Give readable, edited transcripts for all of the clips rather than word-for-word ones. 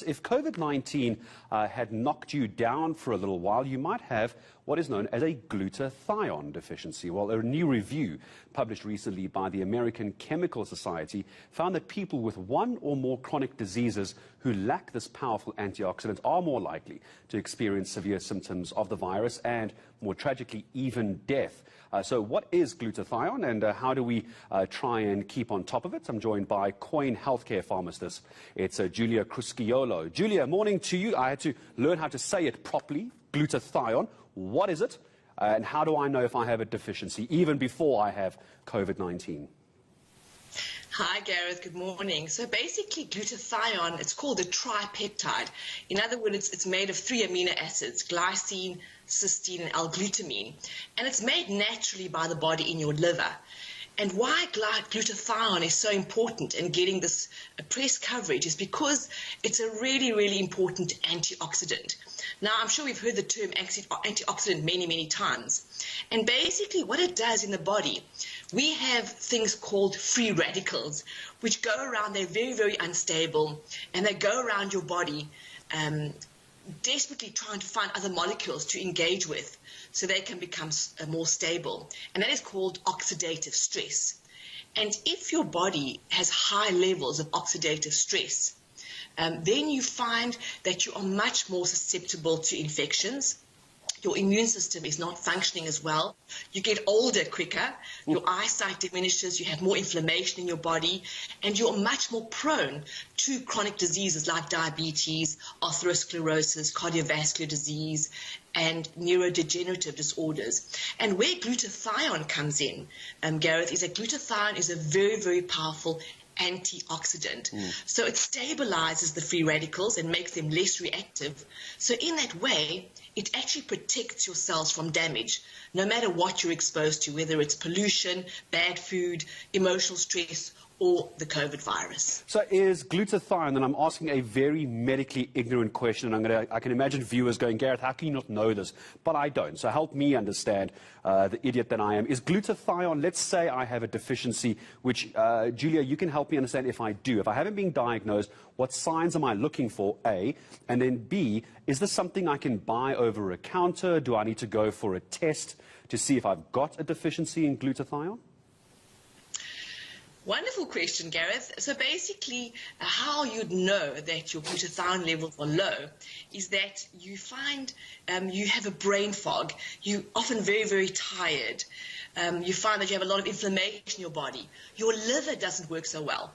If COVID-19 had knocked you down for a little while, you might have what is known as a glutathione deficiency. Well, a new review published recently by the American Chemical Society found that people with one or more chronic diseases who lack this powerful antioxidant are more likely to experience severe symptoms of the virus and, more tragically, even death. So what is glutathione and how do we try and keep on top of it? I'm joined by Coin Healthcare pharmacist. It's Julia Crusciolo. Julia, morning to you. I had to learn how to say it properly, glutathione. What is it? And how do I know if I have a deficiency, even before I have COVID-19? Hi, Gareth. Good morning. So basically, glutathione, it's called a tripeptide. In other words, it's made of 3 amino acids, glycine, cysteine, and L-glutamine. And it's made naturally by the body in your liver. And why glutathione is so important in getting this press coverage is because it's a really, really important antioxidant. Now, I'm sure we've heard the term antioxidant many, many times. And basically what it does in the body, we have things called free radicals, which go around, they're very, very unstable, and they go around your body desperately trying to find other molecules to engage with so they can become more stable. And that is called oxidative stress. And if your body has high levels of oxidative stress, then you find that you are much more susceptible to infections. Your immune system is not functioning as well. You get older quicker, your eyesight diminishes, you have more inflammation in your body, and you're much more prone to chronic diseases like diabetes, atherosclerosis, cardiovascular disease, and neurodegenerative disorders. And where glutathione comes in, Gareth, is that glutathione is a very, very powerful antioxidant. So it stabilizes the free radicals and makes them less reactive. So in that way, it actually protects your cells from damage, no matter what you're exposed to, whether it's pollution, bad food, emotional stress, or the COVID virus. So is glutathione, and I'm asking a very medically ignorant question, and I can imagine viewers going, Gareth, how can you not know this? But I don't, so help me understand the idiot that I am. Is glutathione, let's say I have a deficiency, which, Julia, you can help me understand if I do. If I haven't been diagnosed, what signs am I looking for, A? And then B, is this something I can buy over a counter? Do I need to go for a test to see if I've got a deficiency in glutathione? Wonderful question, Gareth. So basically, how you'd know that your glutathione levels are low is that you find you have a brain fog. You're often very, very tired. You find that you have a lot of inflammation in your body. Your liver doesn't work so well.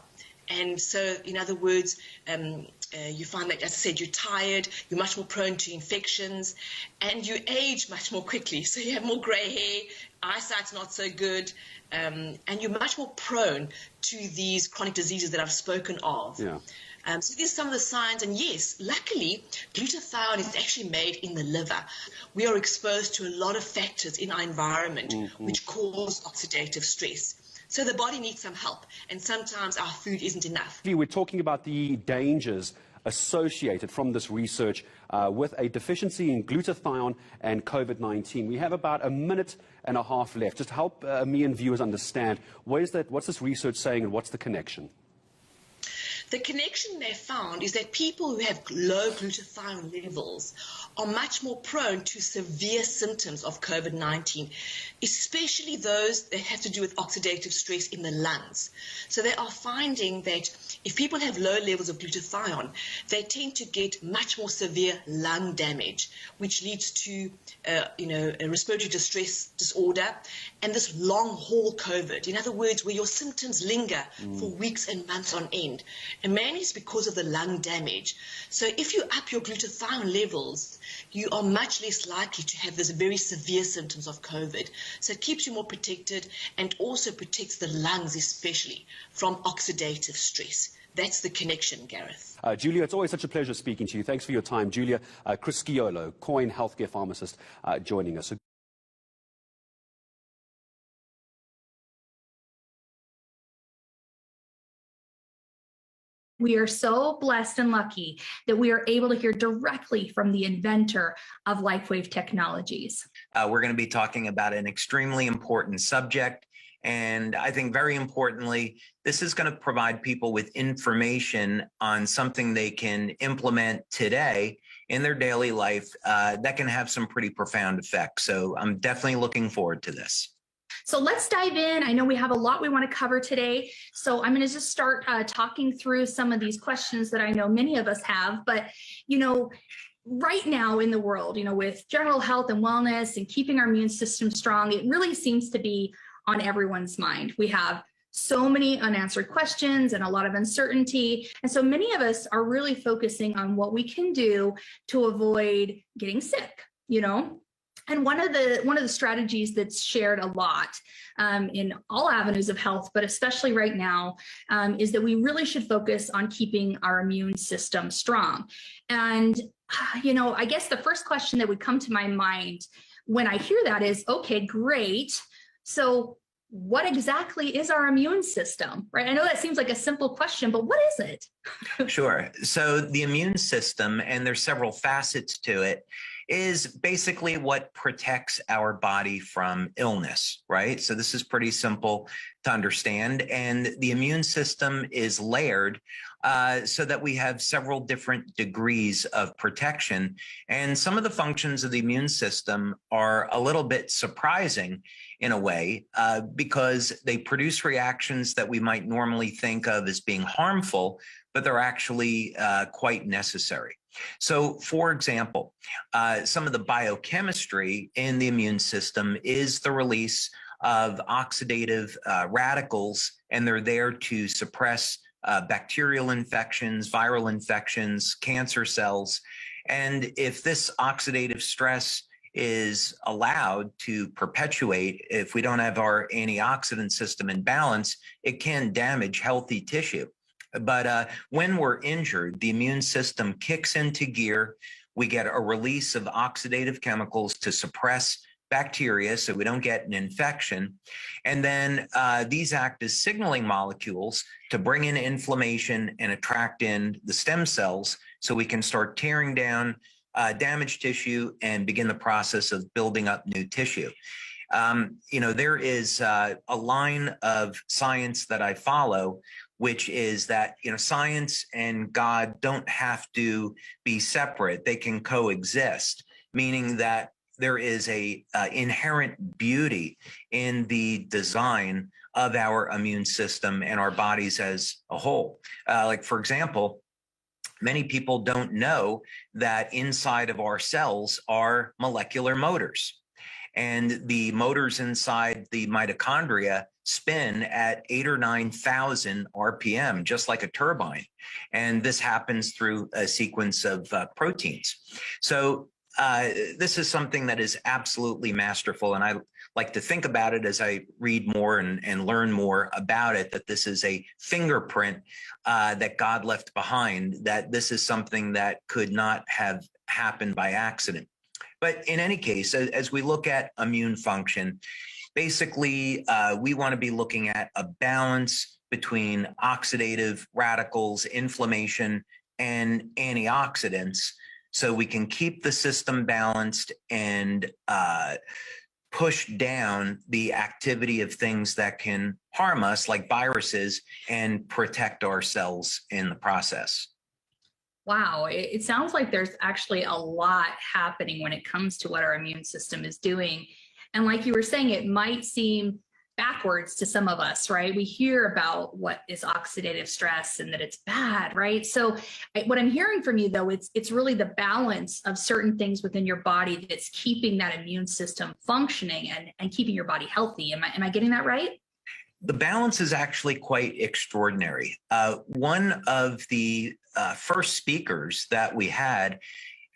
And so, in other words, you find that, as I said, you're tired, you're much more prone to infections, and you age much more quickly. So you have more grey hair, eyesight's not so good, and you're much more prone to these chronic diseases that I've spoken of. Yeah. So these are some of the signs, and yes, luckily, glutathione is actually made in the liver. We are exposed to a lot of factors in our environment which cause oxidative stress. So the body needs some help, and sometimes our food isn't enough. We're talking about the dangers associated from this research with a deficiency in glutathione and COVID-19. We have about 1.5 minutes left. Just help me and viewers understand, what's this research saying and what's the connection? The connection they found is that people who have low glutathione levels are much more prone to severe symptoms of COVID-19, especially those that have to do with oxidative stress in the lungs. So they are finding that if people have low levels of glutathione, they tend to get much more severe lung damage, which leads to a respiratory distress disorder and this long-haul COVID. In other words, where your symptoms linger for weeks and months on end. And mainly it's because of the lung damage. So if you up your glutathione levels, you are much less likely to have these very severe symptoms of COVID. So it keeps you more protected and also protects the lungs especially from oxidative stress. That's the connection, Gareth. Julia, it's always such a pleasure speaking to you. Thanks for your time. Julia Crusciolo, Coin Healthcare pharmacist, joining us. We are so blessed and lucky that we are able to hear directly from the inventor of LifeWave Technologies. We're going to be talking about an extremely important subject, And I think very importantly, this is going to provide people with information on something they can implement today in their daily life that can have some pretty profound effects. So I'm definitely looking forward to this. So let's dive in. I know we have a lot we want to cover today. So I'm going to just start talking through some of these questions that I know many of us have. But, right now in the world, with general health and wellness and keeping our immune system strong, it really seems to be on everyone's mind. We have so many unanswered questions and a lot of uncertainty. And so many of us are really focusing on what we can do to avoid getting sick, And one of the strategies that's shared a lot in all avenues of health, but especially right now, is that we really should focus on keeping our immune system strong. And, I guess the first question that would come to my mind when I hear that is, okay, great. So what exactly is our immune system, right? I know that seems like a simple question, but what is it? Sure. So the immune system, and there's several facets to it, is basically what protects our body from illness, right? So this is pretty simple to understand. And the immune system is layered so that we have several different degrees of protection. And some of the functions of the immune system are a little bit surprising in a way because they produce reactions that we might normally think of as being harmful, but they're actually quite necessary. So, for example, some of the biochemistry in the immune system is the release of oxidative radicals, and they're there to suppress bacterial infections, viral infections, cancer cells. And if this oxidative stress is allowed to perpetuate, if we don't have our antioxidant system in balance, it can damage healthy tissue. But when we're injured, the immune system kicks into gear. We get a release of oxidative chemicals to suppress bacteria so we don't get an infection. And then these act as signaling molecules to bring in inflammation and attract in the stem cells so we can start tearing down damaged tissue and begin the process of building up new tissue. There is a line of science that I follow, which is that, science and God don't have to be separate. They can coexist, meaning that there is a inherent beauty in the design of our immune system and our bodies as a whole. Like, for example, many people don't know that inside of our cells are molecular motors. And the motors inside the mitochondria spin at 8,000 or 9,000 RPM, just like a turbine. And this happens through a sequence of proteins. So this is something that is absolutely masterful. And I like to think about it as I read more and learn more about it, that this is a fingerprint that God left behind, that this is something that could not have happened by accident. But in any case, as we look at immune function, basically, we want to be looking at a balance between oxidative radicals, inflammation, and antioxidants, so we can keep the system balanced and push down the activity of things that can harm us, like viruses, and protect our cells in the process. Wow, it sounds like there's actually a lot happening when it comes to what our immune system is doing. And like you were saying, it might seem backwards to some of us, right? We hear about what is oxidative stress and that it's bad, right? So what I'm hearing from you, though, it's really the balance of certain things within your body that's keeping that immune system functioning and keeping your body healthy. Am I getting that right? The balance is actually quite extraordinary. One of the first speakers that we had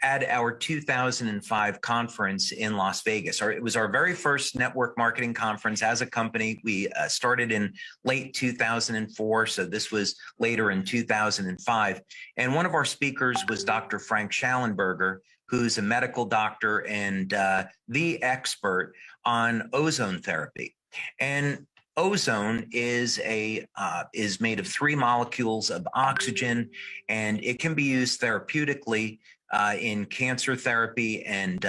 at our 2005 conference in Las Vegas, it was our very first network marketing conference as a company. We started in late 2004, so this was later in 2005. And one of our speakers was Dr. Frank Schallenberger, who's a medical doctor and the expert on ozone therapy. And ozone is made of 3 molecules of oxygen, and it can be used therapeutically in cancer therapy and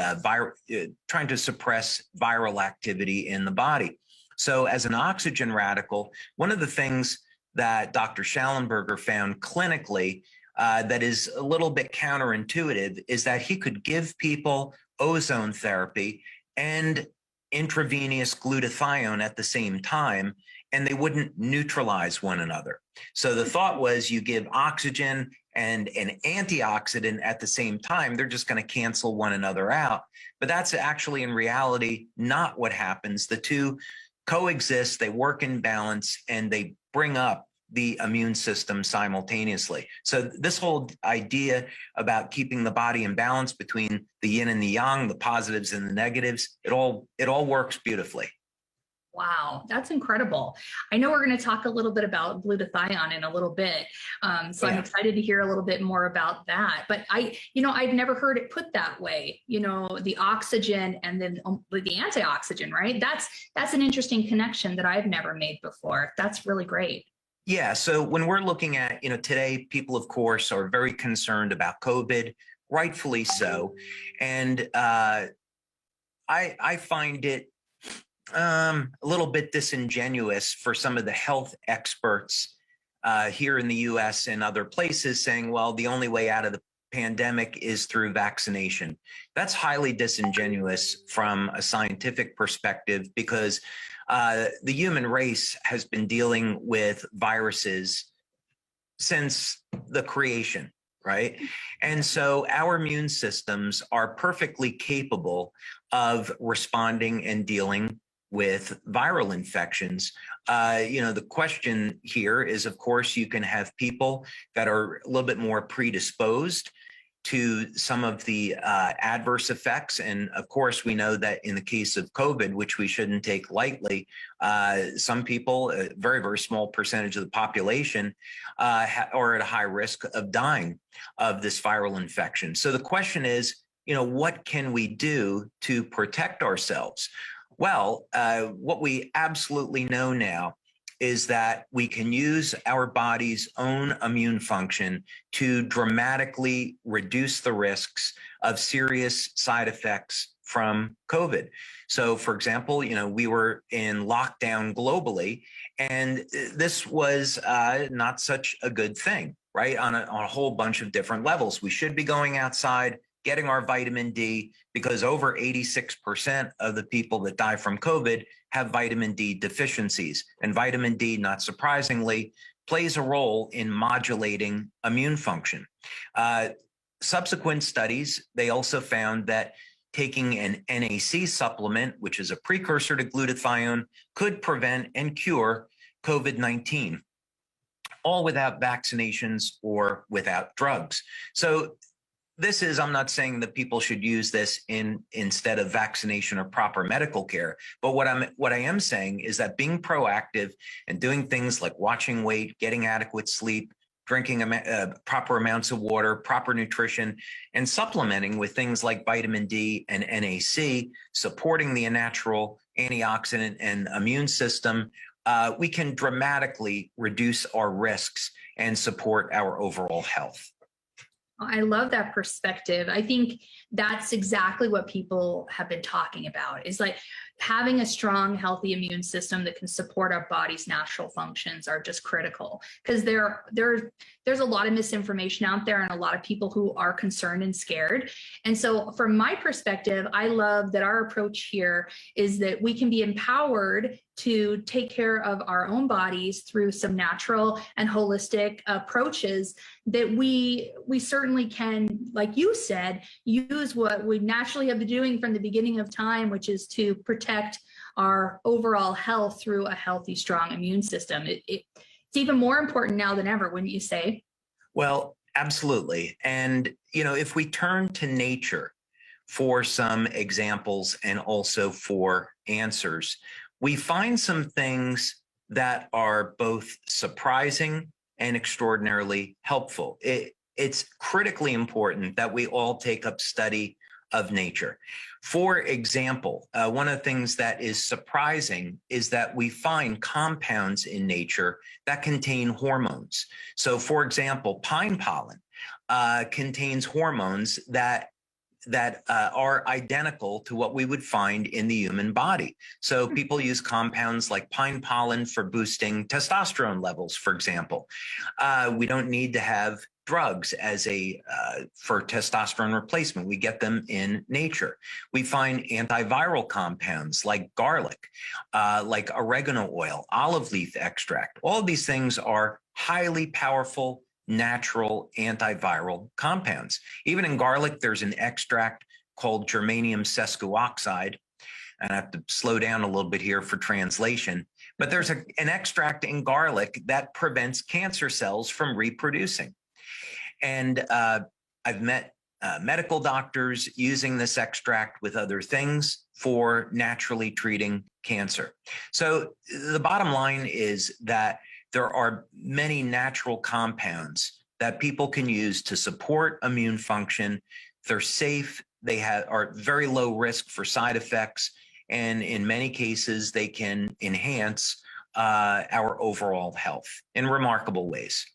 trying to suppress viral activity in the body. So as an oxygen radical, one of the things that Dr. Schallenberger found clinically that is a little bit counterintuitive is that he could give people ozone therapy and intravenous glutathione at the same time, and they wouldn't neutralize one another. So the thought was you give oxygen and an antioxidant at the same time, they're just going to cancel one another out. But that's actually in reality not what happens. The two coexist, they work in balance, and they bring up the immune system simultaneously. So this whole idea about keeping the body in balance between the yin and the yang, the positives and the negatives, it all works beautifully. Wow, that's incredible. I know we're going to talk a little bit about glutathione in a little bit. So I'm excited to hear a little bit more about that. But I've never heard it put that way, the oxygen and then the antioxidant, right? That's an interesting connection that I've never made before. That's really great. Yeah. So when we're looking at, today, people, of course, are very concerned about COVID, rightfully so. And I find it a little bit disingenuous for some of the health experts here in the US and other places saying, well, the only way out of the pandemic is through vaccination. That's highly disingenuous from a scientific perspective, because the human race has been dealing with viruses since the creation, right? And so our immune systems are perfectly capable of responding and dealing with viral infections. The question here is, of course, you can have people that are a little bit more predisposed to some of the adverse effects. And of course, we know that in the case of COVID, which we shouldn't take lightly, some people, a very, very small percentage of the population, are at a high risk of dying of this viral infection. So the question is, what can we do to protect ourselves? Well, what we absolutely know now is that we can use our body's own immune function to dramatically reduce the risks of serious side effects from COVID. So, for example, we were in lockdown globally, and this was not such a good thing, right? On a whole bunch of different levels. We should be going outside, getting our vitamin D, because over 86% of the people that die from COVID have vitamin D deficiencies. And vitamin D, not surprisingly, plays a role in modulating immune function. Subsequent studies, they also found that taking an NAC supplement, which is a precursor to glutathione, could prevent and cure COVID-19, all without vaccinations or without drugs. So this is, I'm not saying that people should use this instead of vaccination or proper medical care, but what I am saying is that being proactive and doing things like watching weight, getting adequate sleep, drinking proper amounts of water, proper nutrition, and supplementing with things like vitamin D and NAC, supporting the natural antioxidant and immune system, we can dramatically reduce our risks and support our overall health. I love that perspective. I think that's exactly what people have been talking about, is like having a strong, healthy immune system that can support our body's natural functions are just critical, because there's a lot of misinformation out there and a lot of people who are concerned and scared. And so from my perspective, I love that our approach here is that we can be empowered to take care of our own bodies through some natural and holistic approaches that we certainly can, like you said, use what we naturally have been doing from the beginning of time, which is to protect our overall health through a healthy, strong immune system. It's even more important now than ever, wouldn't you say? Well, absolutely. And, if we turn to nature for some examples and also for answers, we find some things that are both surprising and extraordinarily helpful. It's critically important that we all take up study of nature. For example, one of the things that is surprising is that we find compounds in nature that contain hormones. So, for example, pine pollen contains hormones that that are identical to what we would find in the human body. So people use compounds like pine pollen for boosting testosterone levels, for example. We don't need to have drugs as for testosterone replacement. We get them in nature. We find antiviral compounds like garlic, like oregano oil, olive leaf extract. All of these things are highly powerful natural antiviral compounds. Even in garlic, there's an extract called germanium sesquioxide. And I have to slow down a little bit here for translation. But there's an extract in garlic that prevents cancer cells from reproducing. And I've met medical doctors using this extract with other things for naturally treating cancer. So the bottom line is that there are many natural compounds that people can use to support immune function. They're safe. They are very low risk for side effects. And in many cases, they can enhance our overall health in remarkable ways.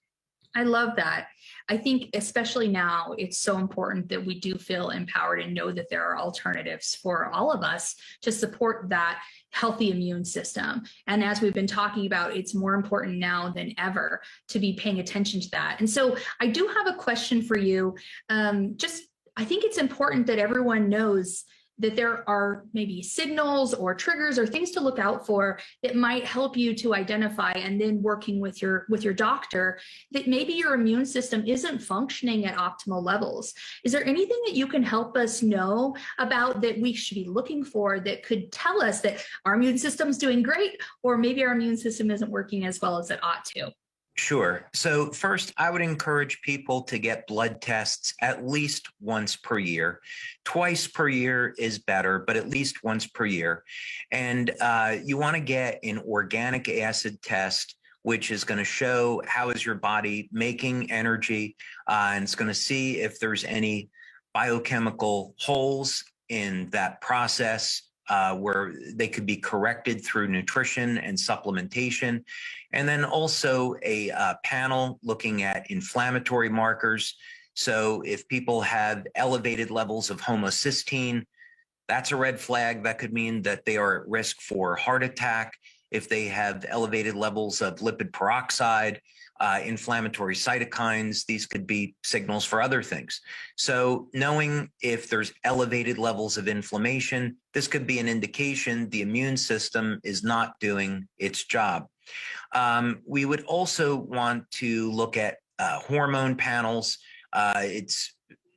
I love that. I think especially now, it's so important that we do feel empowered and know that there are alternatives for all of us to support that healthy immune system. And as we've been talking about, it's more important now than ever to be paying attention to that. And so I do have a question for you. I think it's important that everyone knows that there are maybe signals or triggers or things to look out for that might help you to identify, and then working with your doctor, that maybe your immune system isn't functioning at optimal levels. Is there anything that you can help us know about that we should be looking for that could tell us that our immune system's doing great, or maybe our immune system isn't working as well as it ought to? Sure. So first, I would encourage people to get blood tests at least once per year. Twice per year is better, but at least once per year. And you want to get an organic acid test, which is going to show how is your body making energy, and it's going to see if there's any biochemical holes in that process where they could be corrected through nutrition and supplementation. And then also a panel looking at inflammatory markers. So if people have elevated levels of homocysteine, that's a red flag. That could mean that they are at risk for heart attack. If they have elevated levels of lipid peroxide, inflammatory cytokines, these could be signals for other things. So knowing if there's elevated levels of inflammation, this could be an indication the immune system is not doing its job. We would also want to look at hormone panels. It's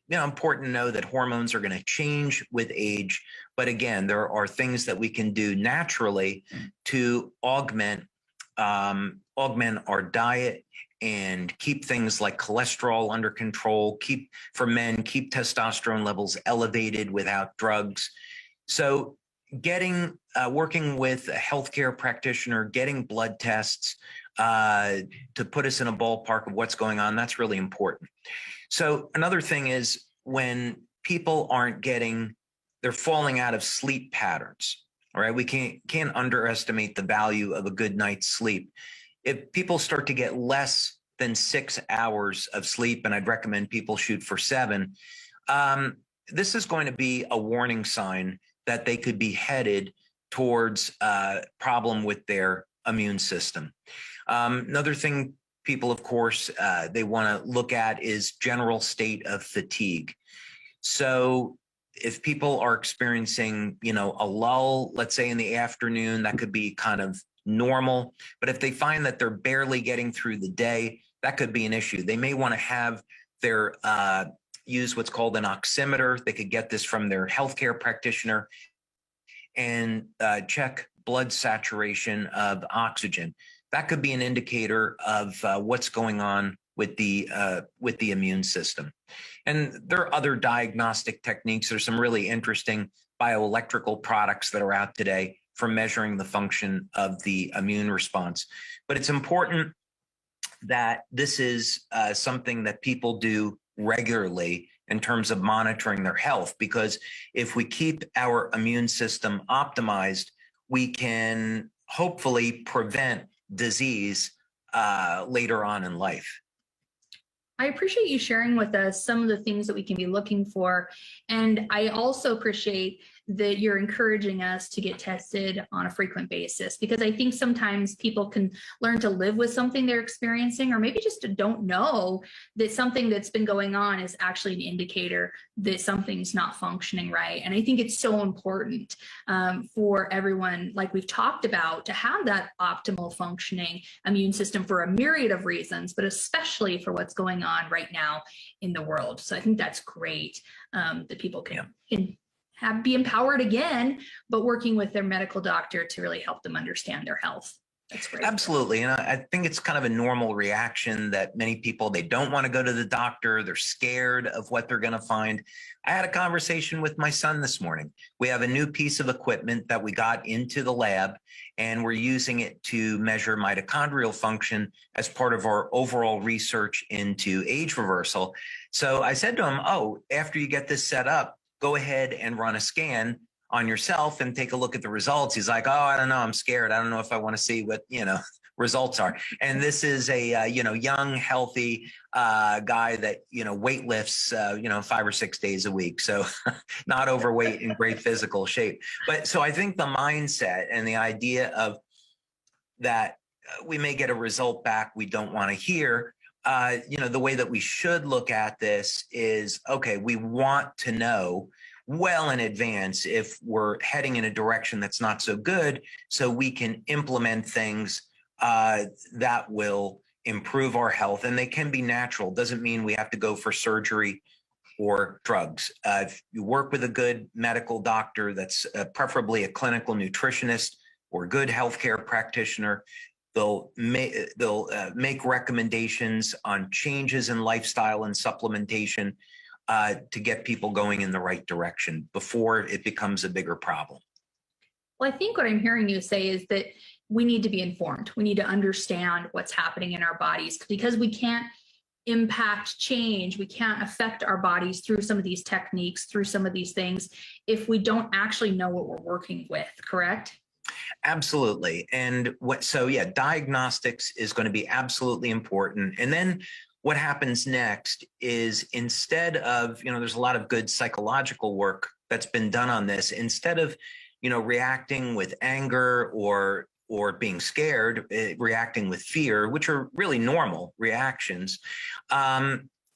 important to know that hormones are going to change with age. But again, there are things that we can do naturally to augment our diet and keep things like cholesterol under control, for men, keep testosterone levels elevated without drugs. So working with a healthcare practitioner, getting blood tests to put us in a ballpark of what's going on, that's really important. So another thing is when people they're falling out of sleep patterns. All right, we can't underestimate the value of a good night's sleep. If people start to get less than 6 hours of sleep, and I'd recommend people shoot for 7, this is going to be a warning sign that they could be headed towards a problem with their immune system. Another thing people, of course, they want to look at is general state of fatigue. So if people are experiencing, a lull, let's say in the afternoon, that could be kind of normal. But if they find that they're barely getting through the day, that could be an issue. They may want to have their use what's called an oximeter. They could get this from their healthcare practitioner and check blood saturation of oxygen. That could be an indicator of what's going on with the immune system. And there are other diagnostic techniques. There's some really interesting bioelectrical products that are out today for measuring the function of the immune response. But it's important that this is something that people do regularly in terms of monitoring their health, because if we keep our immune system optimized, we can hopefully prevent disease later on in life. I appreciate you sharing with us some of the things that we can be looking for. And I also appreciate that you're encouraging us to get tested on a frequent basis, because I think sometimes people can learn to live with something they're experiencing, or maybe just don't know that something that's been going on is actually an indicator that something's not functioning right. And I think it's so important for everyone, like we've talked about, to have that optimal functioning immune system for a myriad of reasons, but especially for what's going on right now in the world. So I think that's great that people can be empowered again, but working with their medical doctor to really help them understand their health. That's great. Absolutely. And I think it's kind of a normal reaction that many people, they don't want to go to the doctor. They're scared of what they're going to find. I had a conversation with my son this morning. We have a new piece of equipment that we got into the lab, and we're using it to measure mitochondrial function as part of our overall research into age reversal. So I said to him, oh, after you get this set up, go ahead and run a scan on yourself and take a look at the results. He's like, oh, I don't know. I'm scared. I don't know if I want to see what, results are. And this is a, young, healthy guy that, weight lifts, 5 or 6 days a week. So not overweight, in great physical shape. But so I think the mindset and the idea of that we may get a result back we don't want to hear, the way that we should look at this is, okay, we want to know well in advance if we're heading in a direction that's not so good, so we can implement things that will improve our health. And they can be natural. Doesn't mean we have to go for surgery or drugs. If you work with a good medical doctor, that's preferably a clinical nutritionist or a good healthcare practitioner, they'll make recommendations on changes in lifestyle and supplementation to get people going in the right direction before it becomes a bigger problem. Well, I think what I'm hearing you say is that we need to be informed. We need to understand what's happening in our bodies, because we can't impact change. We can't affect our bodies through some of these techniques, through some of these things, if we don't actually know what we're working with, correct? Absolutely. And diagnostics is going to be absolutely important. And then what happens next is, instead of, there's a lot of good psychological work that's been done on this. Instead of, reacting with anger or being scared, reacting with fear, which are really normal reactions,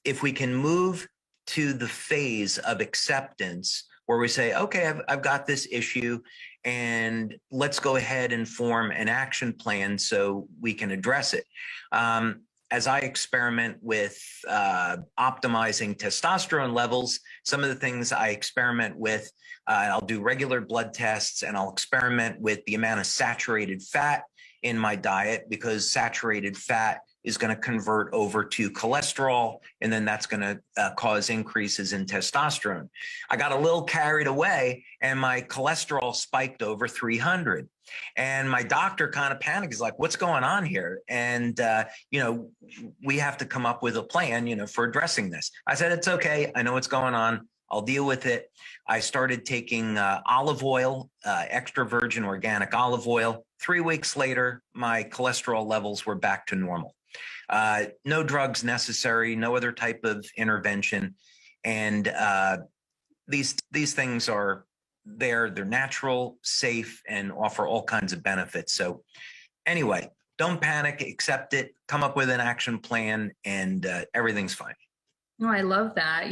if we can move to the phase of acceptance, where we say, okay, I've got this issue, and let's go ahead and form an action plan so we can address it. As I experiment with optimizing testosterone levels, some of the things I experiment with, I'll do regular blood tests, and I'll experiment with the amount of saturated fat in my diet, because saturated fat is going to convert over to cholesterol, and then that's going to cause increases in testosterone. I got a little carried away, and my cholesterol spiked over 300. And my doctor kind of panicked. He's like, what's going on here? And, we have to come up with a plan, for addressing this. I said, it's okay. I know what's going on. I'll deal with it. I started taking olive oil, extra virgin organic olive oil. 3 weeks later, my cholesterol levels were back to normal. No drugs necessary, no other type of intervention. And these things are they're natural, safe, and offer all kinds of benefits. So anyway, don't panic, accept it, come up with an action plan, and everything's fine. Oh, I love that.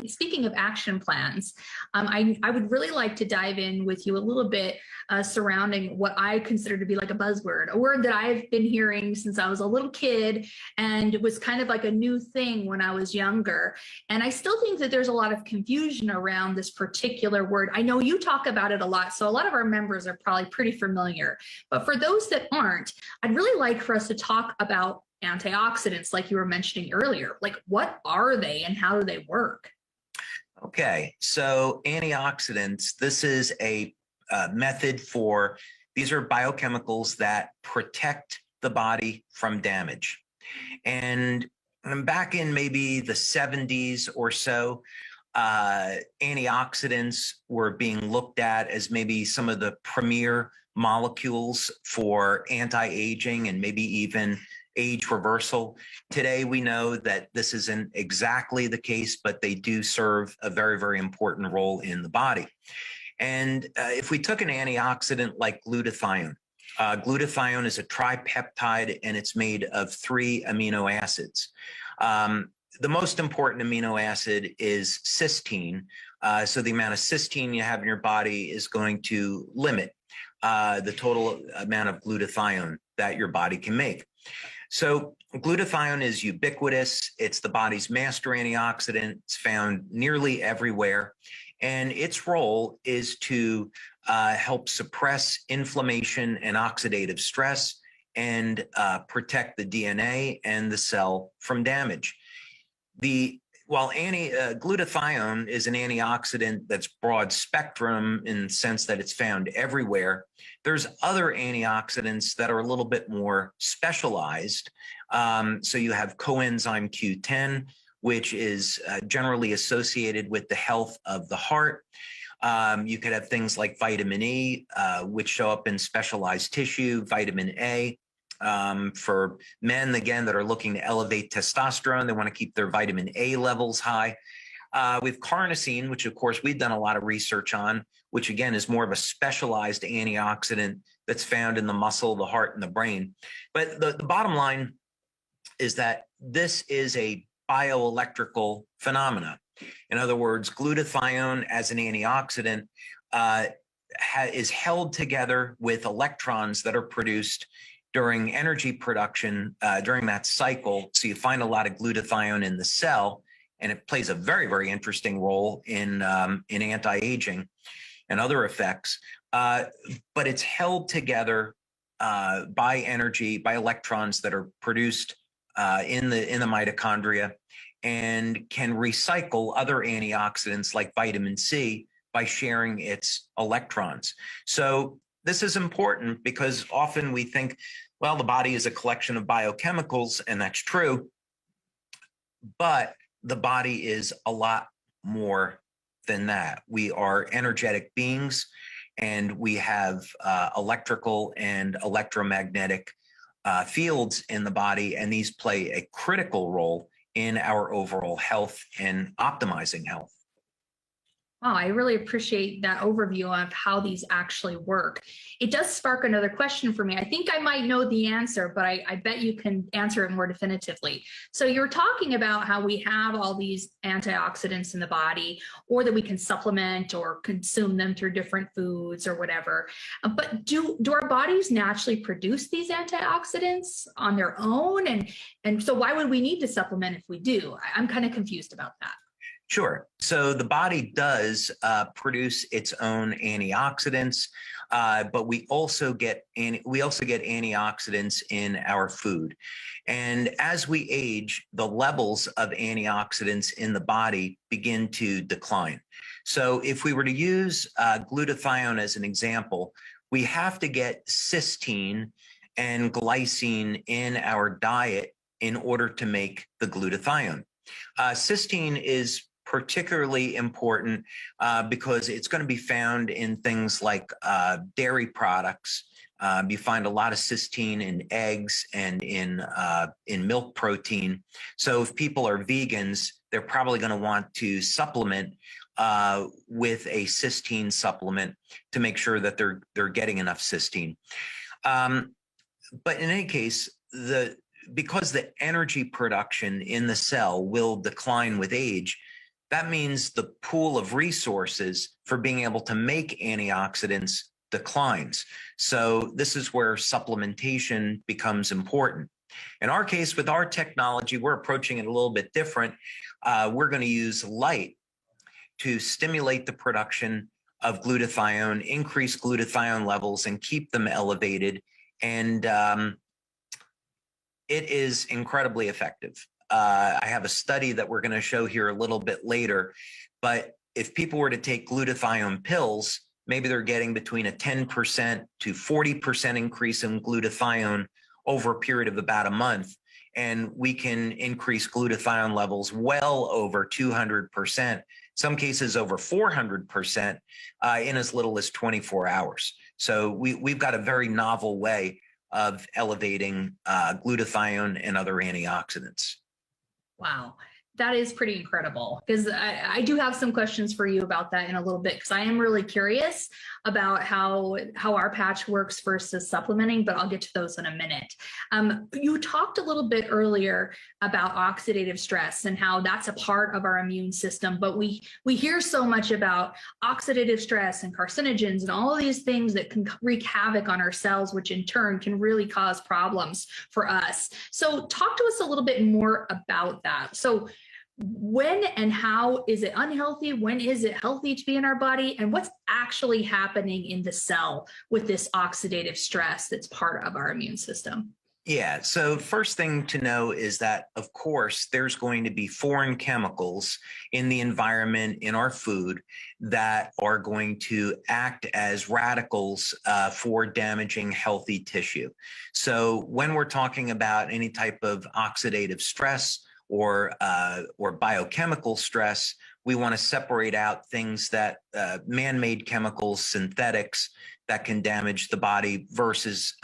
Speaking of action plans, I would really like to dive in with you a little bit surrounding what I consider to be like a buzzword, a word that I've been hearing since I was a little kid, and it was kind of like a new thing when I was younger. And I still think that there's a lot of confusion around this particular word. I know you talk about it a lot, so a lot of our members are probably pretty familiar. But for those that aren't, I'd really like for us to talk about antioxidants, like you were mentioning earlier. Like, what are they and how do they work? Okay, so antioxidants, this is a method for, these are biochemicals that protect the body from damage. And back in maybe the 70s or so, antioxidants were being looked at as maybe some of the premier molecules for anti-aging and maybe even age reversal. Today, we know that this isn't exactly the case, but they do serve a very, very important role in the body. And if we took an antioxidant like glutathione, glutathione is a tripeptide, and it's made of 3 amino acids. The most important amino acid is cysteine. So the amount of cysteine you have in your body is going to limit the total amount of glutathione that your body can make. So glutathione is ubiquitous. It's the body's master antioxidant. It's found nearly everywhere. And its role is to help suppress inflammation and oxidative stress and protect the DNA and the cell from damage. While glutathione is an antioxidant that's broad spectrum in the sense that it's found everywhere, there's other antioxidants that are a little bit more specialized. So you have coenzyme Q10, which is generally associated with the health of the heart. You could have things like vitamin E, which show up in specialized tissue, vitamin A. For men, again, that are looking to elevate testosterone, they want to keep their vitamin A levels high. With carnosine, which of course we've done a lot of research on, which again is more of a specialized antioxidant that's found in the muscle, the heart, and the brain. But the bottom line is that this is a bioelectrical phenomena. In other words, glutathione as an antioxidant is held together with electrons that are produced during energy production during that cycle. So you find a lot of glutathione in the cell, and it plays a very, very interesting role in anti-aging and other effects. But it's held together by electrons that are produced in the mitochondria, and can recycle other antioxidants like vitamin C by sharing its electrons. So this is important because often we think, well, the body is a collection of biochemicals, and that's true, but the body is a lot more than that. We are energetic beings, and we have electrical and electromagnetic fields in the body, and these play a critical role in our overall health and optimizing health. Wow, I really appreciate that overview of how these actually work. It does spark another question for me. I think I might know the answer, but I bet you can answer it more definitively. So you're talking about how we have all these antioxidants in the body, or that we can supplement or consume them through different foods or whatever. But do our bodies naturally produce these antioxidants on their own? And so why would we need to supplement if we do? I'm kind of confused about that. Sure. So the body does produce its own antioxidants, but we also get antioxidants in our food. And as we age, the levels of antioxidants in the body begin to decline. So if we were to use glutathione as an example, we have to get cysteine and glycine in our diet in order to make the glutathione. Cysteine is particularly important because it's going to be found in things like dairy products. You find a lot of cysteine in eggs and in milk protein. So if people are vegans, they're probably going to want to supplement with a cysteine supplement to make sure that they're getting enough cysteine. But in any case, because the energy production in the cell will decline with age, that means the pool of resources for being able to make antioxidants declines. So this is where supplementation becomes important. In our case, with our technology, we're approaching it a little bit different. We're going to use light to stimulate the production of glutathione, increase glutathione levels, and keep them elevated. And it is incredibly effective. I have a study that we're going to show here a little bit later, but if people were to take glutathione pills, maybe they're getting between a 10% to 40% increase in glutathione over a period of about a month. And we can increase glutathione levels well over 200%, some cases over 400% in as little as 24 hours. So we've got a very novel way of elevating glutathione and other antioxidants. Wow. That is pretty incredible, because I do have some questions for you about that in a little bit, because I am really curious about how our patch works versus supplementing, but I'll get to those in a minute. You talked a little bit earlier about oxidative stress and how that's a part of our immune system, but we hear so much about oxidative stress and carcinogens and all of these things that can wreak havoc on our cells, which in turn can really cause problems for us. So talk to us a little bit more about that. So when and how is it unhealthy? When is it healthy to be in our body? And what's actually happening in the cell with this oxidative stress that's part of our immune system? Yeah, so first thing to know is that, of course, there's going to be foreign chemicals in the environment, in our food, that are going to act as radicals for damaging healthy tissue. So when we're talking about any type of oxidative stress, or biochemical stress, we want to separate out things that man-made chemicals, synthetics that can damage the body versus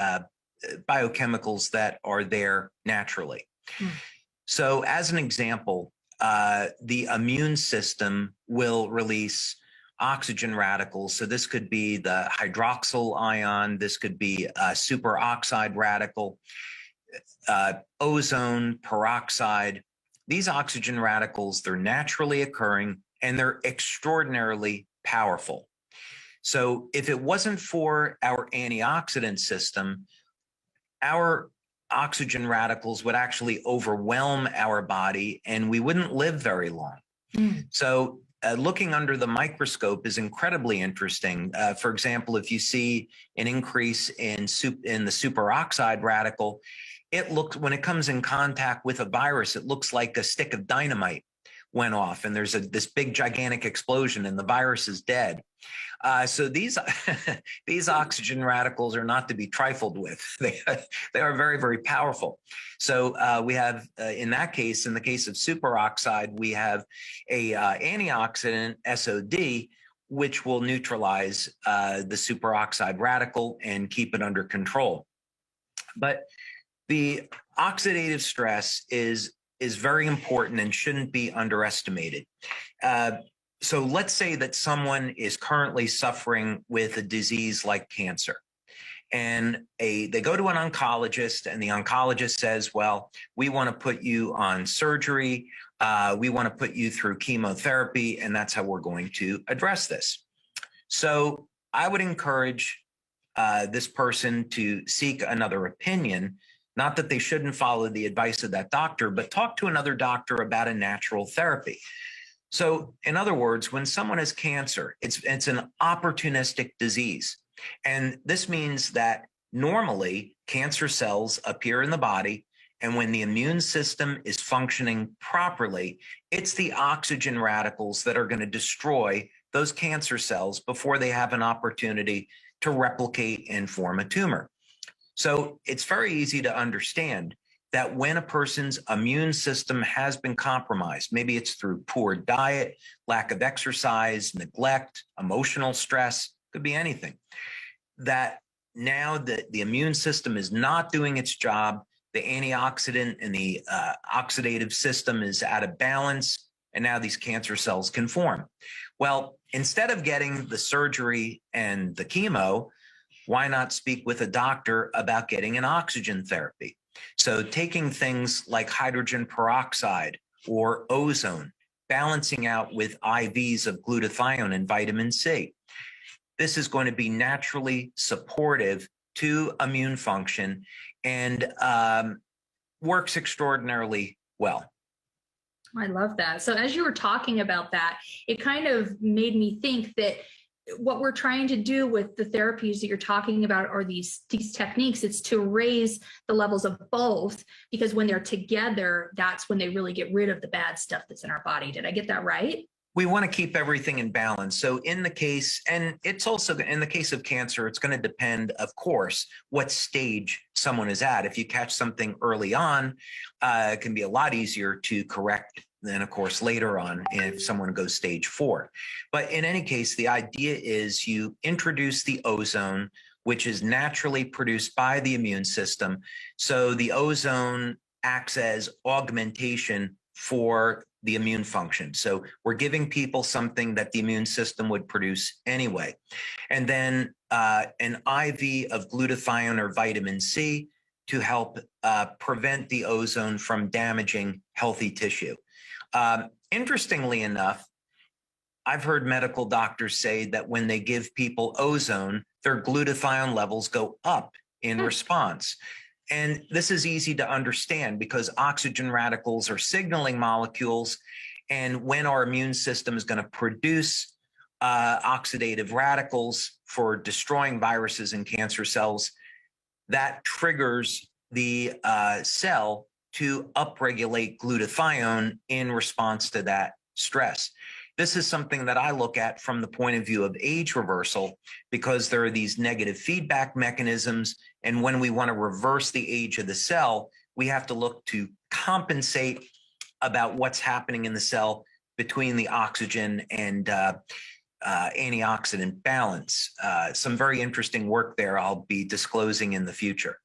biochemicals that are there naturally. So as an example, the immune system will release oxygen radicals. So this could be the hydroxyl ion, this could be a superoxide radical, ozone, peroxide. These oxygen radicals, they're naturally occurring and they're extraordinarily powerful. So if it wasn't for our antioxidant system, our oxygen radicals would actually overwhelm our body and we wouldn't live very long. So looking under the microscope is incredibly interesting. For example, if you see an increase in the superoxide radical, it looks, when it comes in contact with a virus, it looks like a stick of dynamite went off and there's this big gigantic explosion and the virus is dead. So these oxygen radicals are not to be trifled with. They are very, very powerful. So we have, in that case, in the case of superoxide, we have a antioxidant, SOD, which will neutralize the superoxide radical and keep it under control. But the oxidative stress is very important and shouldn't be underestimated. So let's say that someone is currently suffering with a disease like cancer, and they go to an oncologist, and the oncologist says, well, we want to put you on surgery, we want to put you through chemotherapy, and that's how we're going to address this. So I would encourage this person to seek another opinion. Not that they shouldn't follow the advice of that doctor, but talk to another doctor about a natural therapy. So in other words, when someone has cancer, it's an opportunistic disease. And this means that normally cancer cells appear in the body, and when the immune system is functioning properly, it's the oxygen radicals that are going to destroy those cancer cells before they have an opportunity to replicate and form a tumor. So it's very easy to understand that when a person's immune system has been compromised, maybe it's through poor diet, lack of exercise, neglect, emotional stress, could be anything, that now that the immune system is not doing its job, the antioxidant and the oxidative system is out of balance, and now these cancer cells can form. Well, instead of getting the surgery and the chemo, why not speak with a doctor about getting an oxygen therapy? So taking things like hydrogen peroxide or ozone, balancing out with IVs of glutathione and vitamin C. This is going to be naturally supportive to immune function and works extraordinarily well. I love that. So as you were talking about that, it kind of made me think that what we're trying to do with the therapies that you're talking about are these techniques. It's to raise the levels of both, because when they're together, that's when they really get rid of the bad stuff that's in our body. Did I get that right? We want to keep everything in balance. So in the case, and it's also in the case of cancer, it's going to depend, of course, what stage someone is at. If you catch something early on, it can be a lot easier to correct than, of course, later on if someone goes stage 4. But in any case, the idea is you introduce the ozone which is naturally produced by the immune system. So the ozone acts as augmentation for the immune function. So we're giving people something that the immune system would produce anyway. And then an IV of glutathione or vitamin C to help prevent the ozone from damaging healthy tissue. Interestingly enough, I've heard medical doctors say that when they give people ozone, their glutathione levels go up in response. And this is easy to understand because oxygen radicals are signaling molecules. And when our immune system is going to produce oxidative radicals for destroying viruses and cancer cells, that triggers the cell to upregulate glutathione in response to that stress. This is something that I look at from the point of view of age reversal because there are these negative feedback mechanisms. And when we want to reverse the age of the cell, we have to look to compensate about what's happening in the cell between the oxygen and antioxidant balance. Some very interesting work there I'll be disclosing in the future.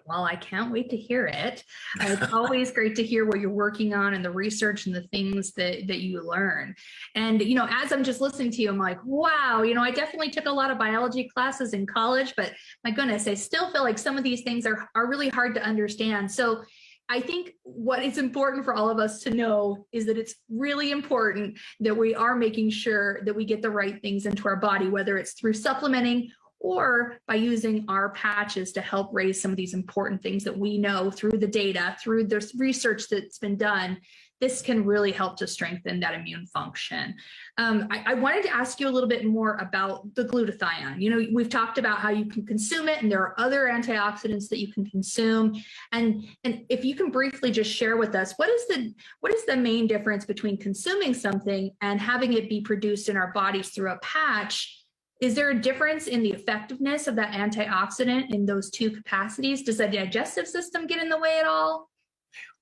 Well, I can't wait to hear it. It's always great to hear what you're working on and the research and the things that you learn. And, you know, as I'm just listening to you, I'm like, wow, you know, I definitely took a lot of biology classes in college, but my goodness, I still feel like some of these things are really hard to understand. So I think what is important for all of us to know is that it's really important that we are making sure that we get the right things into our body, whether it's through supplementing or by using our patches to help raise some of these important things that we know through the data, through the research that's been done. This can really help to strengthen that immune function. I wanted to ask you a little bit more about the glutathione. You know, we've talked about how you can consume it, and there are other antioxidants that you can consume. And if you can briefly just share with us, what is the main difference between consuming something and having it be produced in our bodies through a patch? Is there a difference in the effectiveness of that antioxidant in those two capacities? Does the digestive system get in the way at all?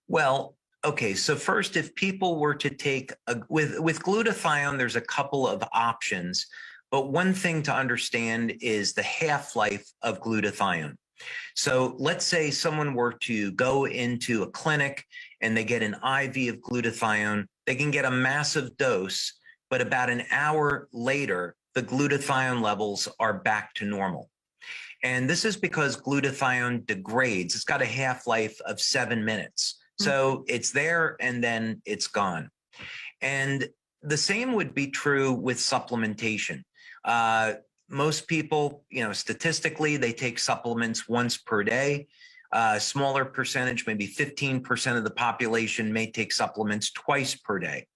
Well, okay. So first, if people were to take with glutathione, there's a couple of options, but one thing to understand is the half-life of glutathione. So let's say someone were to go into a clinic and they get an IV of glutathione, they can get a massive dose, but about an hour later, the glutathione levels are back to normal. And this is because glutathione degrades. It's got a half-life of 7 minutes. So it's there and then it's gone. And the same would be true with supplementation. Most people, you know, statistically, they take supplements once per day. A smaller percentage, maybe 15% of the population may take supplements twice per day.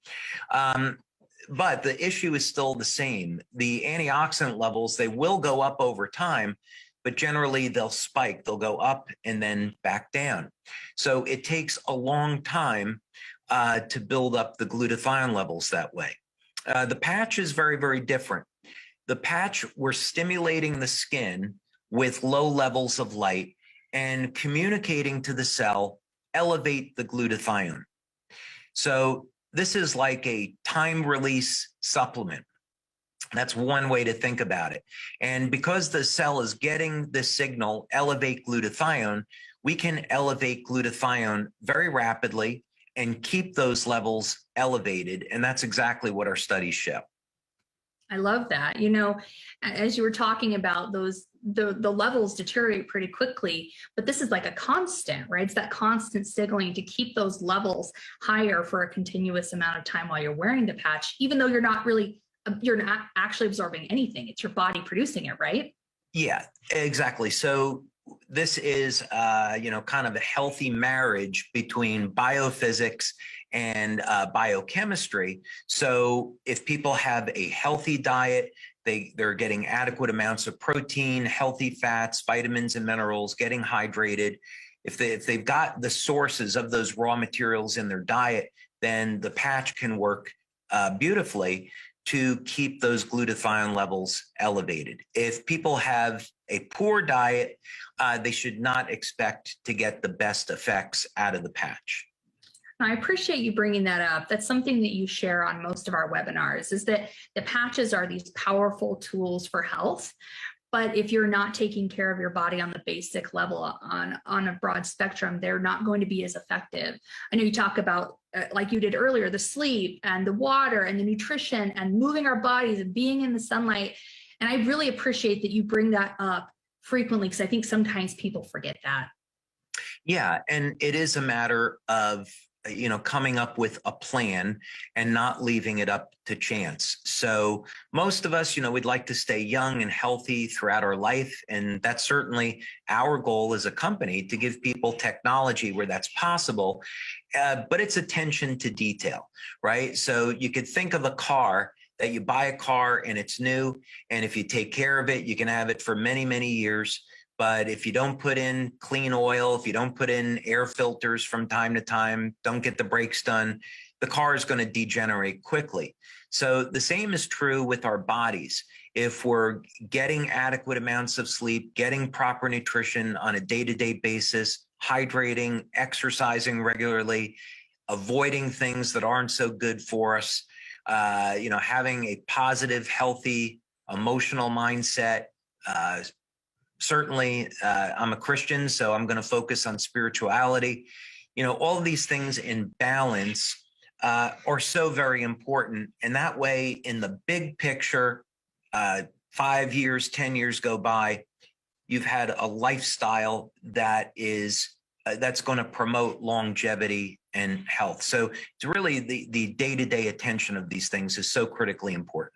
But the issue is still the same. The antioxidant levels, they will go up over time, but generally they'll spike. They'll go up and then back down. So it takes a long time to build up the glutathione levels that way. The patch is very, very different. The patch, we're stimulating the skin with low levels of light and communicating to the cell, elevate the glutathione. So this is like a time release supplement. That's one way to think about it. And because the cell is getting the signal, elevate glutathione, we can elevate glutathione very rapidly and keep those levels elevated. And that's exactly what our studies show. I love that. You know, as you were talking about those, the levels deteriorate pretty quickly, but this is like a constant, right? It's that constant signaling to keep those levels higher for a continuous amount of time while you're wearing the patch, even though you're not actually absorbing anything. It's your body producing it, right? Yeah, exactly. So this is, you know, kind of a healthy marriage between biophysics and biochemistry. So if people have a healthy diet, they're getting adequate amounts of protein, healthy fats, vitamins and minerals, getting hydrated. If they've got the sources of those raw materials in their diet, then the patch can work beautifully to keep those glutathione levels elevated. If people have a poor diet, they should not expect to get the best effects out of the patch. I appreciate you bringing that up. That's something that you share on most of our webinars, is that the patches are these powerful tools for health. But if you're not taking care of your body on the basic level on a broad spectrum, they're not going to be as effective. I know you talk about, like you did earlier, the sleep and the water and the nutrition and moving our bodies and being in the sunlight. And I really appreciate that you bring that up frequently, because I think sometimes people forget that. Yeah, and it is a matter of, coming up with a plan and not leaving it up to chance. So most of us, we'd like to stay young and healthy throughout our life. And that's certainly our goal as a company, to give people technology where that's possible. But it's attention to detail, right? So you could think of a car, that you buy a car and it's new. And if you take care of it, you can have it for many, many years. But if you don't put in clean oil, if you don't put in air filters from time to time, don't get the brakes done, the car is going to degenerate quickly. So the same is true with our bodies. If we're getting adequate amounts of sleep, getting proper nutrition on a day-to-day basis, hydrating, exercising regularly, avoiding things that aren't so good for us, having a positive, healthy, emotional mindset, certainly, I'm a Christian, so I'm going to focus on spirituality. All of these things in balance are so very important. And that way, in the big picture, 5 years, 10 years go by, you've had a lifestyle that is that's going to promote longevity and health. So it's really the day-to-day attention of these things is so critically important.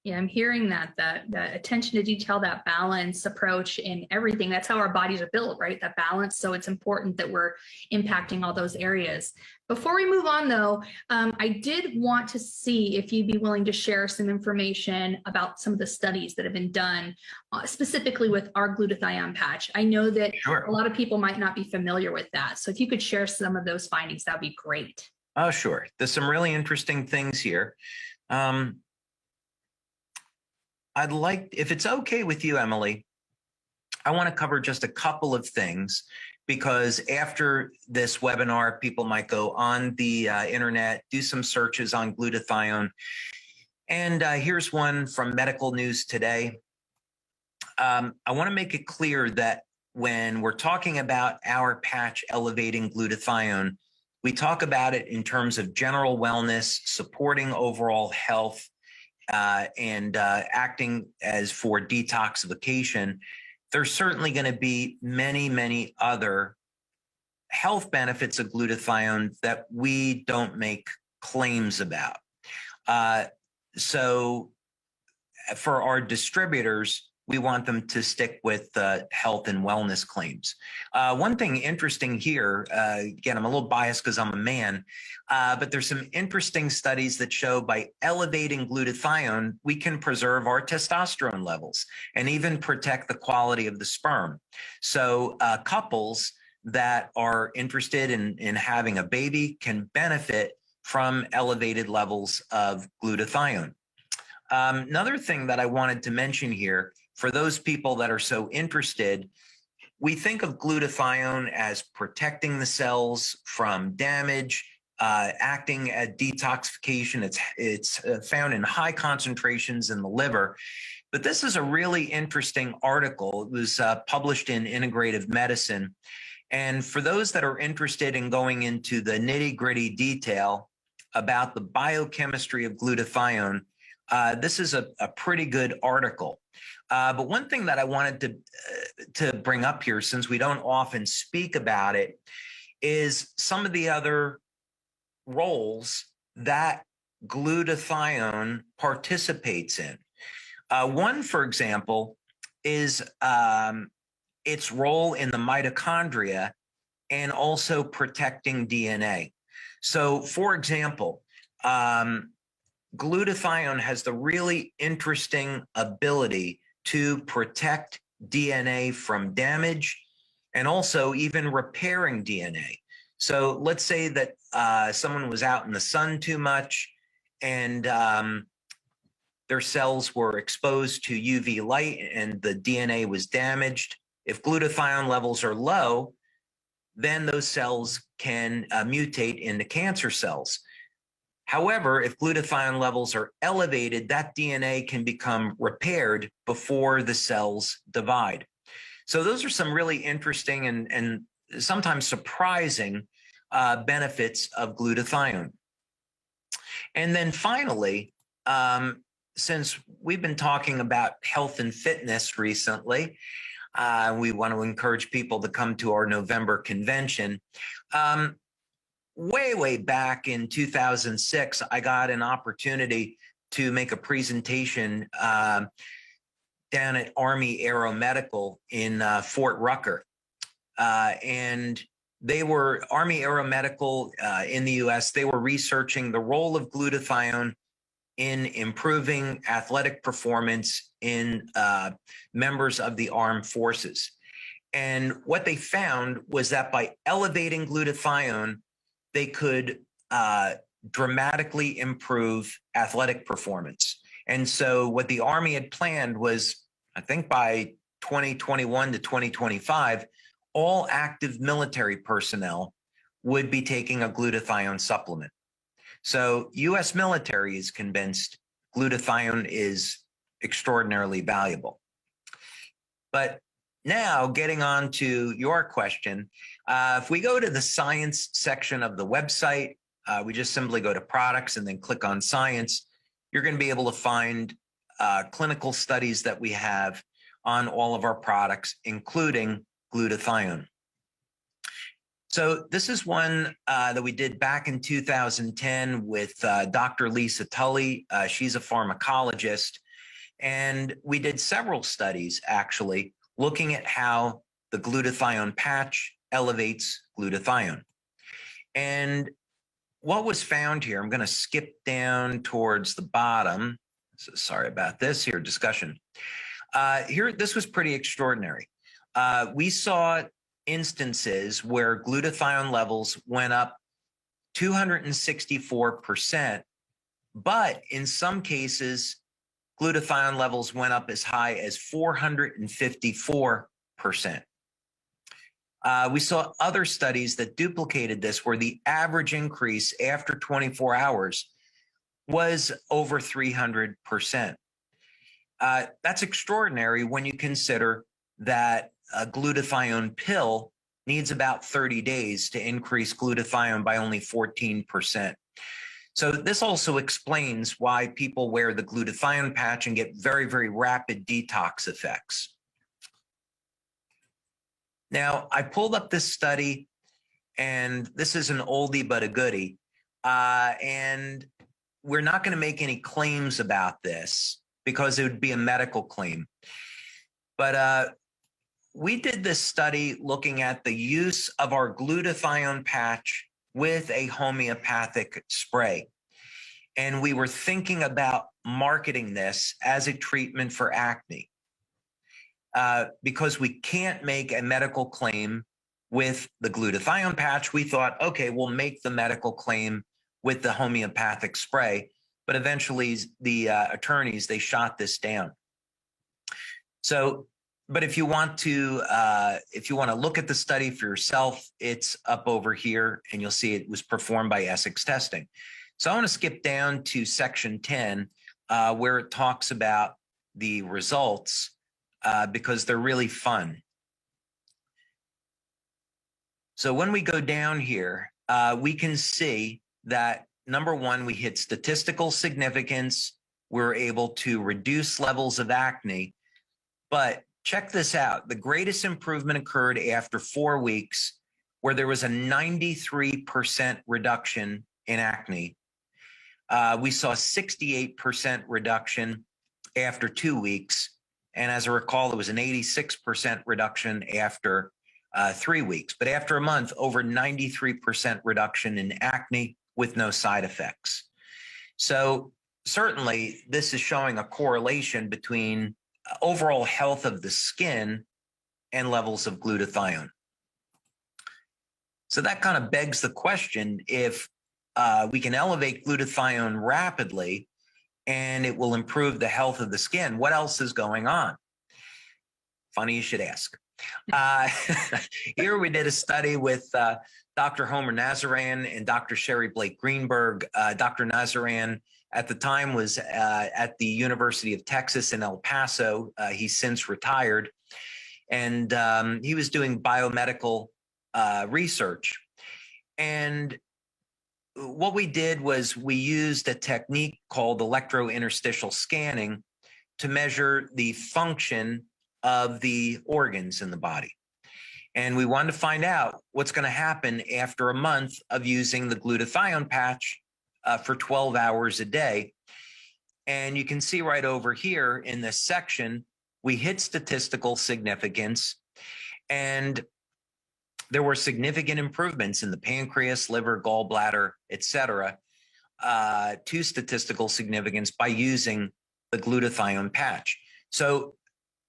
Yeah, I'm hearing that attention to detail, that balance approach in everything. That's how our bodies are built, right? That balance. So it's important that we're impacting all those areas. Before we move on, though, I did want to see if you'd be willing to share some information about some of the studies that have been done, specifically with our glutathione patch. I know that Sure. A lot of people might not be familiar with that. So if you could share some of those findings, that'd be great. Oh, sure. There's some really interesting things here. I'd like, if it's okay with you, Emily, I want to cover just a couple of things, because after this webinar, people might go on the internet, do some searches on glutathione. And here's one from Medical News Today. I want to make it clear that when we're talking about our patch elevating glutathione, we talk about it in terms of general wellness, supporting overall health, and acting as for detoxification. There's certainly going to be many, many other health benefits of glutathione that we don't make claims about. So for our distributors, we want them to stick with health and wellness claims. One thing interesting here, again, I'm a little biased because I'm a man, but there's some interesting studies that show by elevating glutathione, we can preserve our testosterone levels and even protect the quality of the sperm. So couples that are interested in having a baby can benefit from elevated levels of glutathione. Another thing that I wanted to mention here, for those people that are so interested, we think of glutathione as protecting the cells from damage, acting at detoxification. It's found in high concentrations in the liver. But this is a really interesting article. It was published in Integrative Medicine. And for those that are interested in going into the nitty-gritty detail about the biochemistry of glutathione, this is a pretty good article. But one thing that I wanted to bring up here, since we don't often speak about it, is some of the other roles that glutathione participates in. One, for example, is its role in the mitochondria and also protecting DNA. So, for example, glutathione has the really interesting ability to protect DNA from damage and also even repairing DNA. So let's say that someone was out in the sun too much and their cells were exposed to UV light and the DNA was damaged. If glutathione levels are low, then those cells can mutate into cancer cells. However, if glutathione levels are elevated, that DNA can become repaired before the cells divide. So those are some really interesting and sometimes surprising benefits of glutathione. And then finally, since we've been talking about health and fitness recently, we want to encourage people to come to our November convention. Way back in 2006, I got an opportunity to make a presentation down at Army Aeromedical in Fort Rucker. And they were, Army Aeromedical in the US, they were researching the role of glutathione in improving athletic performance in members of the armed forces. And what they found was that by elevating glutathione, they could dramatically improve athletic performance. And so what the Army had planned was, I think by 2021 to 2025, all active military personnel would be taking a glutathione supplement. So US military is convinced glutathione is extraordinarily valuable. But now getting on to your question, if we go to the science section of the website, we just simply go to products and then click on science, you're going to be able to find clinical studies that we have on all of our products, including glutathione. So this is one that we did back in 2010 with Dr. Lisa Tully. She's a pharmacologist. And we did several studies, actually, looking at how the glutathione patch elevates glutathione. And what was found here, I'm going to skip down towards the bottom. So sorry about this here, discussion. Here, this was pretty extraordinary. We saw instances where glutathione levels went up 264%, but in some cases, glutathione levels went up as high as 454%. We saw other studies that duplicated this, where the average increase after 24 hours was over 300%. That's extraordinary when you consider that a glutathione pill needs about 30 days to increase glutathione by only 14%. So this also explains why people wear the glutathione patch and get very, very rapid detox effects. Now, I pulled up this study, and this is an oldie but a goodie, and we're not going to make any claims about this because it would be a medical claim. But we did this study looking at the use of our glutathione patch with a homeopathic spray. And we were thinking about marketing this as a treatment for acne. Because we can't make a medical claim with the glutathione patch, we thought, okay, we'll make the medical claim with the homeopathic spray. But eventually the attorneys, they shot this down. So, but if you want to look at the study for yourself, it's up over here, and you'll see it was performed by Essex Testing. So I want to skip down to section 10, where it talks about the results, because they're really fun. So when we go down here, we can see that, number one, we hit statistical significance. We're able to reduce levels of acne. But check this out. The greatest improvement occurred after 4 weeks, where there was a 93% reduction in acne. We saw 68% reduction after 2 weeks. And as I recall, it was an 86% reduction after 3 weeks. But after a month, over 93% reduction in acne with no side effects. So certainly, this is showing a correlation between overall health of the skin and levels of glutathione. So that kind of begs the question, if we can elevate glutathione rapidly and it will improve the health of the skin, what else is going on? Funny you should ask. Here we did a study with Dr. Homer Nazaran and Dr. Sherry Blake Greenberg. Dr. Nazaran at the time was at the University of Texas in El Paso. He's since retired. And he was doing biomedical research. And what we did was we used a technique called electrointerstitial scanning to measure the function of the organs in the body. And we wanted to find out what's going to happen after a month of using the glutathione patch for 12 hours a day. And you can see right over here in this section, we hit statistical significance, and there were significant improvements in the pancreas, liver, gallbladder, etc., to statistical significance by using the glutathione patch. So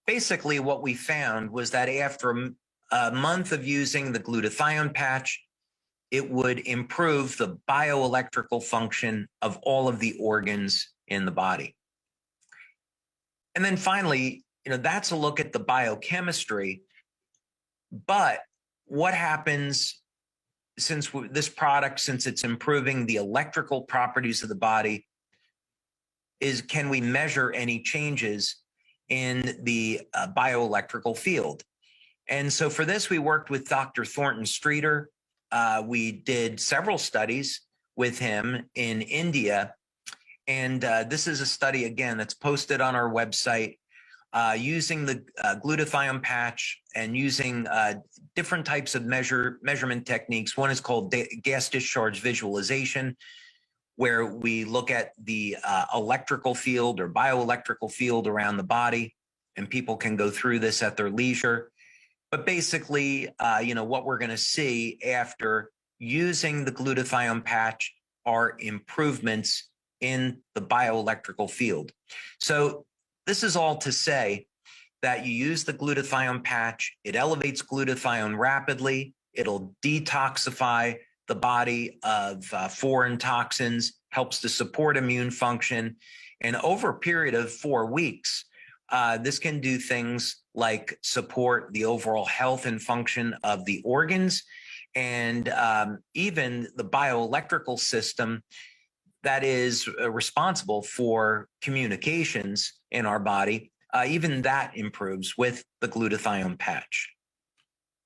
basically what we found was that after a month of using the glutathione patch, it would improve the bioelectrical function of all of the organs in the body. And then finally, that's a look at the biochemistry. But what happens since this product, since it's improving the electrical properties of the body, is can we measure any changes in the bioelectrical field? And so for this, we worked with Dr. Thornton Streeter. We did several studies with him in India. And this is a study, again, that's posted on our website, using the glutathione patch and using different types of measurement techniques. One is called gas discharge visualization, where we look at the electrical field or bioelectrical field around the body, and people can go through this at their leisure. But basically, what we're going to see after using the glutathione patch are improvements in the bioelectrical field. So this is all to say that you use the glutathione patch, it elevates glutathione rapidly, it'll detoxify the body of foreign toxins, helps to support immune function. And over a period of 4 weeks, this can do things like support the overall health and function of the organs, and even the bioelectrical system that is responsible for communications in our body. Even that improves with the glutathione patch.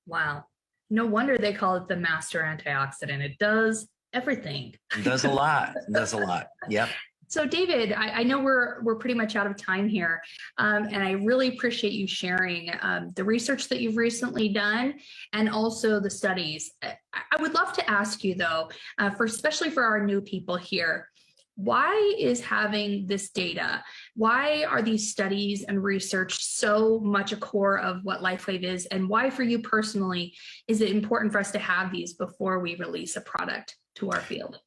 Wow. No wonder they call it the master antioxidant. It does everything. It does a lot. It does a lot. Yep. So David, I know we're pretty much out of time here, and I really appreciate you sharing the research that you've recently done and also the studies. I would love to ask you though, especially for our new people here, why is having this data, why are these studies and research so much a core of what LifeWave is, and why for you personally is it important for us to have these before we release a product to our field?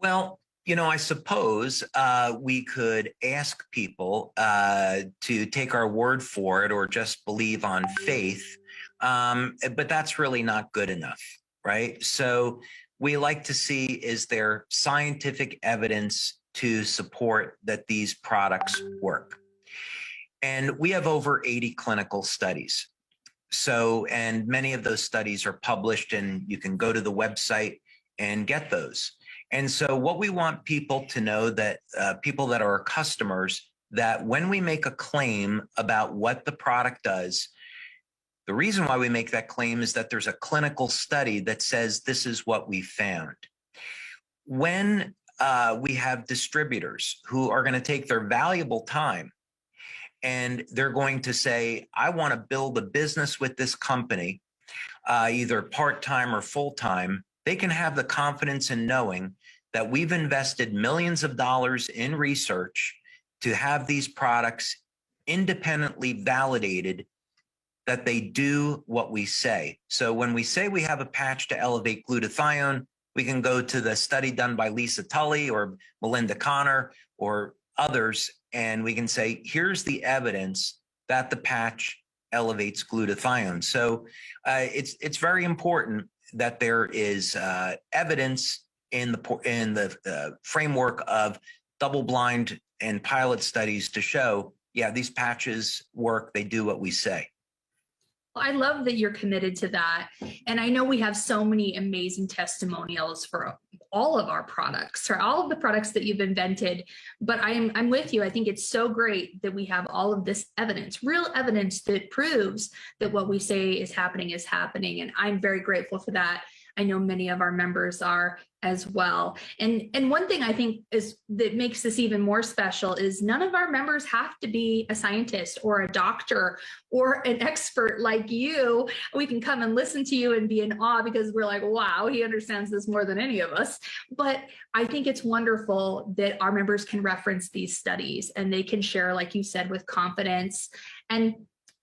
Well, I suppose we could ask people to take our word for it or just believe on faith, but that's really not good enough, right? So we like to see, is there scientific evidence to support that these products work? And we have over 80 clinical studies. So, and many of those studies are published, and you can go to the website and get those. And so what we want people to know, that people that are our customers, that when we make a claim about what the product does, the reason why we make that claim is that there's a clinical study that says this is what we found. When we have distributors who are going to take their valuable time and they're going to say, I want to build a business with this company, either part-time or full-time, they can have the confidence in knowing that we've invested millions of dollars in research to have these products independently validated that they do what we say. So when we say we have a patch to elevate glutathione, we can go to the study done by Lisa Tully or Melinda Connor or others, and we can say, here's the evidence that the patch elevates glutathione. So it's very important that there is evidence in the framework of double-blind and pilot studies to show, yeah, these patches work, they do what we say. I love that you're committed to that. And I know we have so many amazing testimonials for all of our products, for all of the products that you've invented. But I'm with you. I think it's so great that we have all of this evidence, real evidence that proves that what we say is happening is happening. And I'm very grateful for that. I know many of our members are as well. And one thing I think is that makes this even more special is none of our members have to be a scientist or a doctor or an expert like you. We can come and listen to you and be in awe because we're like, wow, he understands this more than any of us. But I think it's wonderful that our members can reference these studies and they can share, like you said, with confidence and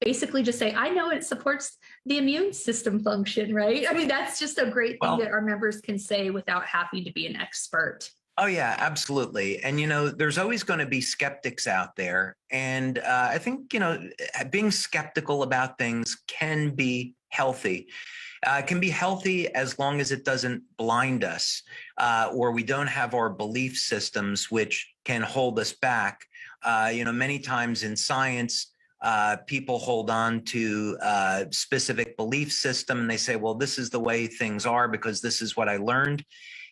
basically just say, I know it supports the immune system function, right? I mean, that's just a great thing that our members can say without having to be an expert. Oh, yeah, absolutely. And, you know, there's always going to be skeptics out there. And I think, you know, being skeptical about things can be healthy. It can be healthy as long as it doesn't blind us or we don't have our belief systems, which can hold us back. You know, many times in science, people hold on to a specific belief system and they say, well, this is the way things are because this is what I learned.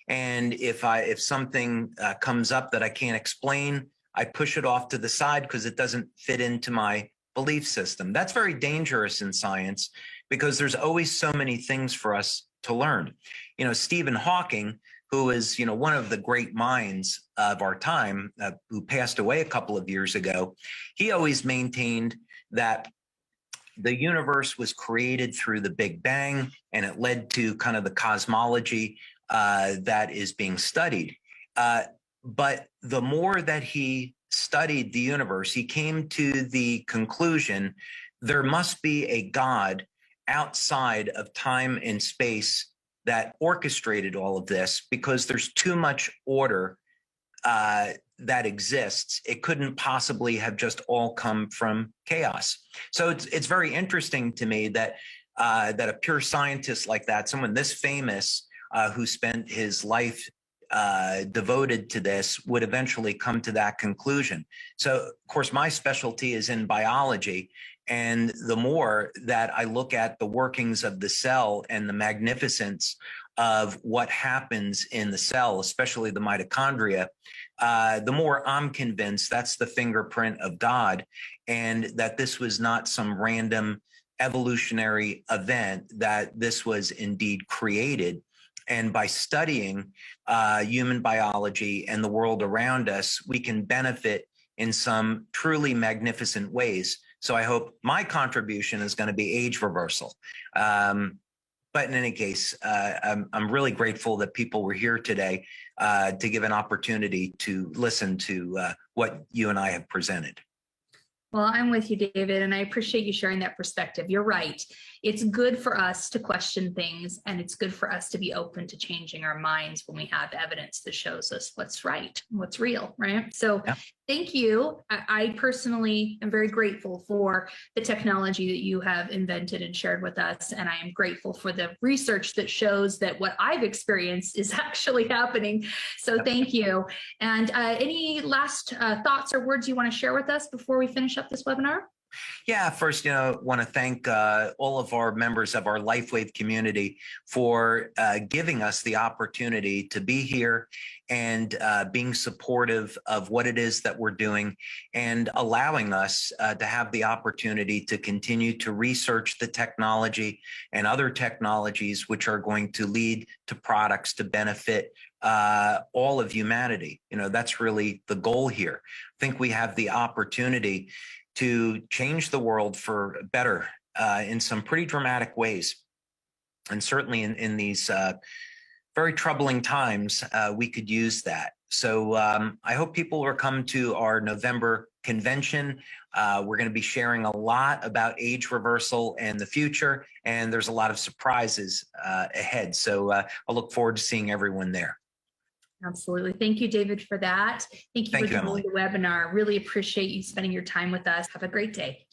And if something comes up that I can't explain, I push it off to the side because it doesn't fit into my belief system. That's very dangerous in science because there's always so many things for us to learn. You know, Stephen Hawking, who is, you know, one of the great minds of our time, who passed away a couple of years ago, he always maintained that the universe was created through the Big Bang, and it led to kind of the cosmology that is being studied. But the more that he studied the universe, he came to the conclusion there must be a God outside of time and space that orchestrated all of this because there's too much order that exists. It couldn't possibly have just all come from chaos. So it's very interesting to me that that a pure scientist like that, someone this famous who spent his life devoted to this, would eventually come to that conclusion. So, of course, my specialty is in biology. And the more that I look at the workings of the cell and the magnificence of what happens in the cell, especially the mitochondria, the more I'm convinced that's the fingerprint of God, and that this was not some random evolutionary event, that this was indeed created. And by studying human biology and the world around us, we can benefit in some truly magnificent ways. So I hope my contribution is going to be age reversal. But in any case, I'm really grateful that people were here today to give an opportunity to listen to what you and I have presented. Well, I'm with you, David, and I appreciate you sharing that perspective. You're right. It's good for us to question things, and it's good for us to be open to changing our minds when we have evidence that shows us what's right, what's real, right? So thank you. I personally am very grateful for the technology that you have invented and shared with us, and I am grateful for the research that shows that what I've experienced is actually happening. So thank you. And any last thoughts or words you want to share with us before we finish up this webinar? Yeah, first, want to thank all of our members of our LifeWave community for giving us the opportunity to be here and being supportive of what it is that we're doing and allowing us to have the opportunity to continue to research the technology and other technologies which are going to lead to products to benefit all of humanity. That's really the goal here. I think we have the opportunity to change the world for better in some pretty dramatic ways. And certainly in these very troubling times, we could use that. So I hope people will come to our November convention. We're going to be sharing a lot about age reversal and the future, and there's a lot of surprises ahead. So I look forward to seeing everyone there. Absolutely. Thank you, David, for that. Thank you for joining the webinar. Really appreciate you spending your time with us. Have a great day.